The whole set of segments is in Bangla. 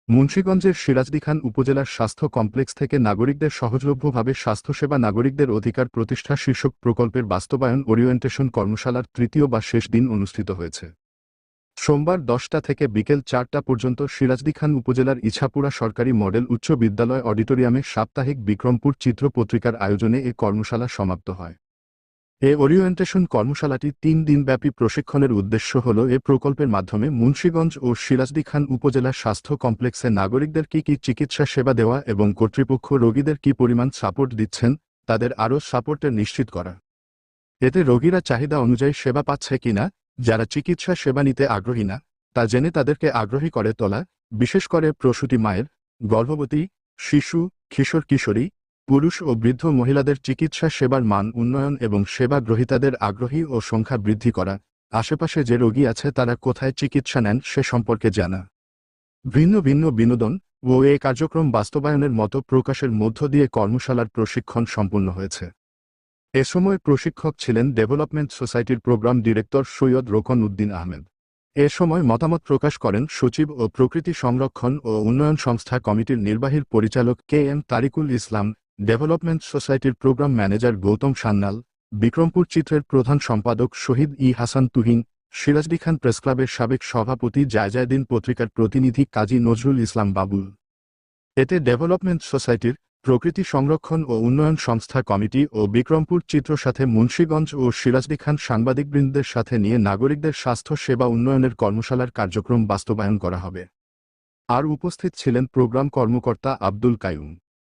মুন্সিগঞ্জের সিরাজদিখান উপজেলার স্বাস্থ্য কমপ্লেক্স থেকে নাগরিকদের সহজলভ্যভাবে স্বাস্থ্যসেবা নাগরিকদের অধিকার প্রতিষ্ঠা শীর্ষক প্রকল্পের বাস্তবায়ন ওরিয়েন্টেশন কর্মশালার তৃতীয় বা শেষ দিন অনুষ্ঠিত হয়েছে। সোমবার 10টা থেকে বিকেল 4টা পর্যন্ত সিরাজদিখান উপজেলার ইছাপুরা সরকারি মডেল উচ্চ বিদ্যালয় অডিটোরিয়ামে সাপ্তাহিক বিক্রমপুর চিত্র পত্রিকার আয়োজনে এ কর্মশালা সমাপ্ত হয়। এ ওরিয়েন্টেশন কর্মশালাটি 3 দিনব্যাপী প্রশিক্ষণের উদ্দেশ্য হল এ প্রকল্পের মাধ্যমে মুন্সিগঞ্জ ও সিরাজদিখান উপজেলার স্বাস্থ্য কমপ্লেক্সে নাগরিকদের কি চিকিৎসা সেবা দেওয়া এবং কর্তৃপক্ষ রোগীদের কি পরিমাণ সাপোর্ট দিচ্ছেন তাদের আরও সাপোর্টের নিশ্চিত করা। এতে রোগীরা চাহিদা অনুযায়ী সেবা পাচ্ছে কিনা, যারা চিকিৎসা সেবা নিতে আগ্রহী না তা জেনে তাদেরকে আগ্রহী করে তোলা, বিশেষ করে প্রসূতি মায়ের, গর্ভবতী, শিশু, কিশোর কিশোরী, পুরুষ ও বৃদ্ধ মহিলাদের চিকিৎসা সেবার মান উন্নয়ন এবং সেবা গ্রহীতাদের আগ্রহী ও সংখ্যা বৃদ্ধি করা, আশেপাশে যে রোগী আছে তারা কোথায় চিকিৎসা নেন সে সম্পর্কে জানা। ভিন্ন ভিন্ন বিনোদন ও এ কার্যক্রম বাস্তবায়নের মতো প্রকাশের মধ্য দিয়ে কর্মশালার প্রশিক্ষণ সম্পূর্ণ হয়েছে। এ সময় প্রশিক্ষক ছিলেন ডেভেলপমেন্ট সোসাইটির প্রোগ্রাম ডিরেক্টর সৈয়দ রোকন উদ্দিন আহমেদ। এ সময় মতামত প্রকাশ করেন সচিব ও প্রকৃতি সংরক্ষণ ও উন্নয়ন সংস্থা কমিটির নির্বাহী পরিচালক KM তারিকুল ইসলাম, ডেভেলপমেন্ট সোসাইটির প্রোগ্রাম ম্যানেজার গৌতম সান্যাল, বিক্রমপুর চিত্রের প্রধান সম্পাদক শহীদ হাসান তুহিন, সিরাজদিখান প্রেসক্লাবের সাবেক সভাপতি জায়জায়দিন পত্রিকার প্রতিনিধি কাজী নজরুল ইসলাম বাবুল। এতে ডেভেলপমেন্ট সোসাইটির, প্রকৃতি সংরক্ষণ ও উন্নয়ন সংস্থা কমিটি ও বিক্রমপুর চিত্র সাথে মুন্সিগঞ্জ ও সিরাজদিখান সাংবাদিকবৃন্দের সাথে নিয়ে নাগরিকদের স্বাস্থ্য সেবা উন্নয়নের কর্মশালার কার্যক্রম বাস্তবায়ন করা হবে। আর উপস্থিত ছিলেন প্রোগ্রাম কর্মকর্তা Abdul Kaiyum,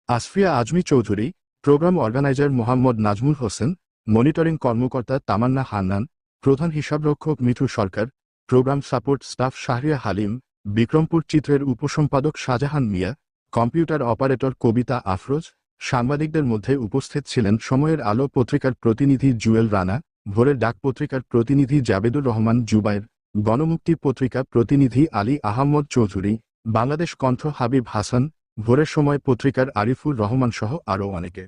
Asfia Azmi Chowdhury, program organiser Mohammad Nazmul Hossain, monitoring কর্মকর্তা তামান্না হান্নান, প্রধান হিসাবরক্ষক Mithu Sarkar, program support staff Shahriya Halim, Bikrampur চিত্রের উপসম্পাদক শাহজাহান মিয়া, কম্পিউটার অপারেটর কবিতা আফরোজ। সাংবাদিকদের মধ্যে উপস্থিত ছিলেন সময়ের আলো পত্রিকার প্রতিনিধি জুয়েল রানা, ভোরের ডাক পত্রিকার প্রতিনিধি জাবেদুর রহমান জুবায়ের, গণমুক্তি পত্রিকা প্রতিনিধি আলী আহমদ চৌধুরী, বাংলাদেশ কণ্ঠ হাবিব হাসান, ভোরের সময় পত্রিকার আরিফুর রহমান সহ আরও অনেকে।